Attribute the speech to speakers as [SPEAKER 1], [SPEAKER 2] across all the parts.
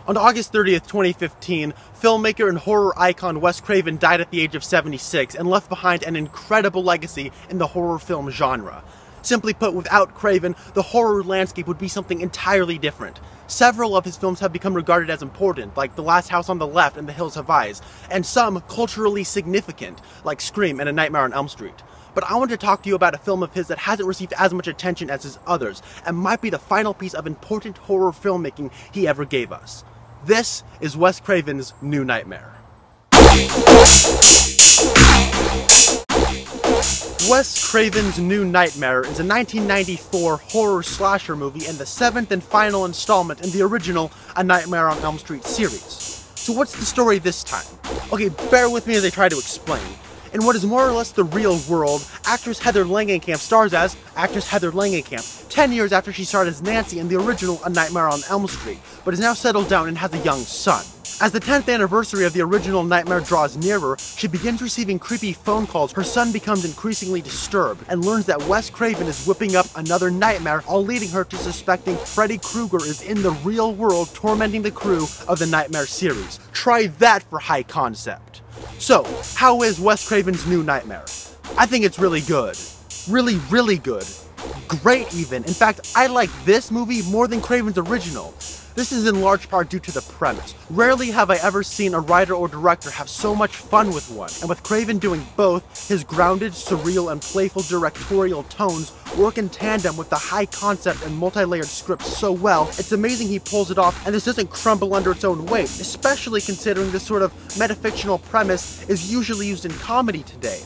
[SPEAKER 1] On August 30th, 2015, filmmaker and horror icon Wes Craven died at the age of 76 and left behind an incredible legacy in the horror film genre. Simply put, without Craven, the horror landscape would be something entirely different. Several of his films have become regarded as important, like The Last House on the Left and The Hills Have Eyes, and some culturally significant, like Scream and A Nightmare on Elm Street. But I want to talk to you about a film of his that hasn't received as much attention as his others, and might be the final piece of important horror filmmaking he ever gave us. This is Wes Craven's New Nightmare. Wes Craven's New Nightmare is a 1994 horror slasher movie and the seventh and final installment in the original A Nightmare on Elm Street series. So what's the story this time? Okay, bear with me as I try to explain. In what is more or less the real world, actress Heather Langenkamp stars as actress Heather Langenkamp 10 years after she starred as Nancy in the original A Nightmare on Elm Street, but is now settled down and has a young son. As the 10th anniversary of the original Nightmare draws nearer, she begins receiving creepy phone calls. Her son becomes increasingly disturbed and learns that Wes Craven is whipping up another nightmare, all leading her to suspecting Freddy Krueger is in the real world tormenting the crew of the Nightmare series. Try that for high concept. So, how is Wes Craven's New Nightmare? I think it's really good. Really good. Great even. In fact, I like this movie more than Craven's original. This is in large part due to the premise. Rarely have I ever seen a writer or director have so much fun with one, and with Craven doing both, his grounded, surreal, and playful directorial tones work in tandem with the high concept and multi-layered script so well, it's amazing he pulls it off and this doesn't crumble under its own weight, especially considering this sort of metafictional premise is usually used in comedy today.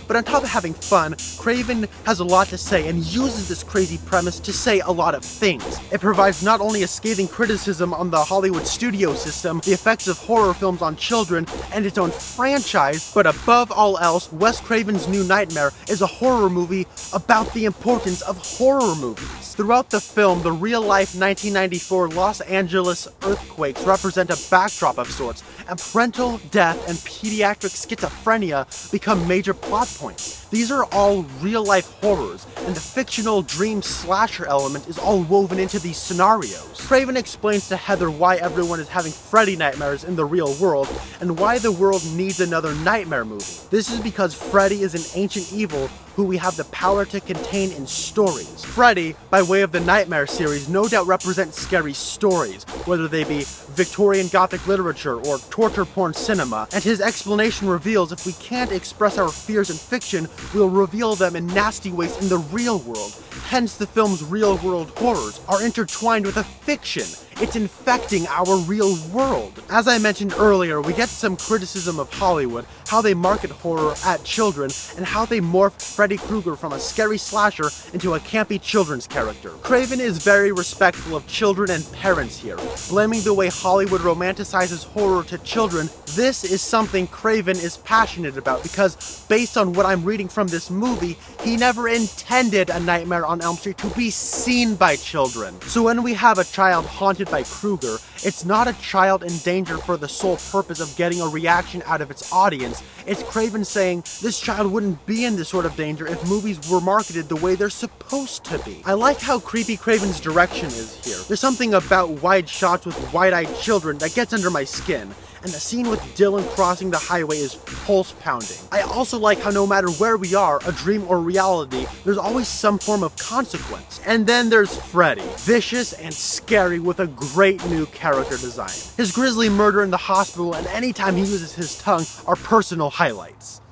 [SPEAKER 1] But on top of having fun, Craven has a lot to say and uses this crazy premise to say a lot of things. It provides not only a scathing criticism on the Hollywood studio system, the effects of horror films on children, and its own franchise, but above all else, Wes Craven's New Nightmare is a horror movie about the importance of horror movies. Throughout the film, the real-life 1994 Los Angeles earthquakes represent a backdrop of sorts, and parental death and pediatric schizophrenia become major plot points. These are all real-life horrors, and the fictional dream slasher element is all woven into these scenarios. Craven explains to Heather why everyone is having Freddy nightmares in the real world, and why the world needs another Nightmare movie. This is because Freddy is an ancient evil who we have the power to contain in stories. Freddy, by way of the Nightmare series, no doubt represents scary stories, whether they be Victorian Gothic literature or torture porn cinema, and his explanation reveals if we can't express our fears in fiction, we'll reveal them in nasty ways in the real world. Hence the film's real-world horrors are intertwined with a fiction. It's infecting our real world. As I mentioned earlier, we get some criticism of Hollywood, how they market horror at children, and how they morphed Freddy Krueger from a scary slasher into a campy children's character. Craven is very respectful of children and parents here, blaming the way Hollywood romanticizes horror to children. This is something Craven is passionate about because, based on what I'm reading from this movie, he never intended A Nightmare on Elm Street to be seen by children. So when we have a child haunted by Krueger, it's not a child in danger for the sole purpose of getting a reaction out of its audience. It's Craven saying this child wouldn't be in this sort of danger if movies were marketed the way they're supposed to be. I like how creepy Craven's direction is here. There's something about wide shots with wide-eyed children that gets under my skin. And the scene with Dylan crossing the highway is pulse-pounding. I also like how no matter where we are, a dream or reality, there's always some form of consequence. And then there's Freddy, vicious and scary with a great new character design. His grisly murder in the hospital and anytime he uses his tongue are personal highlights.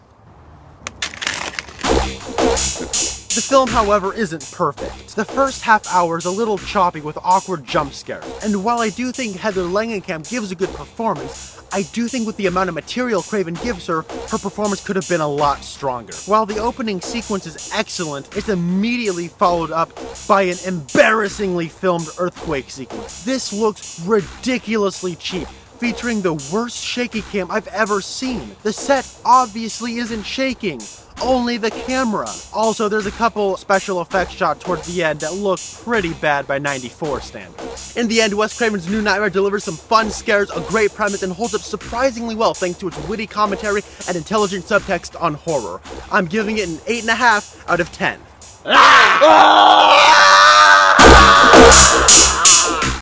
[SPEAKER 1] The film, however, isn't perfect. The first half hour is a little choppy with awkward jump scares, and while I do think Heather Langenkamp gives a good performance, I do think with the amount of material Craven gives her, her performance could have been a lot stronger. While the opening sequence is excellent, it's immediately followed up by an embarrassingly filmed earthquake sequence. This looks ridiculously cheap, featuring the worst shaky cam I've ever seen. The set obviously isn't shaking, only the camera. Also, there's a couple special effects shots towards the end that look pretty bad by 94 standards. In the end, Wes Craven's New Nightmare delivers some fun scares, a great premise, and holds up surprisingly well thanks to its witty commentary and intelligent subtext on horror. I'm giving it an 8.5 out of 10.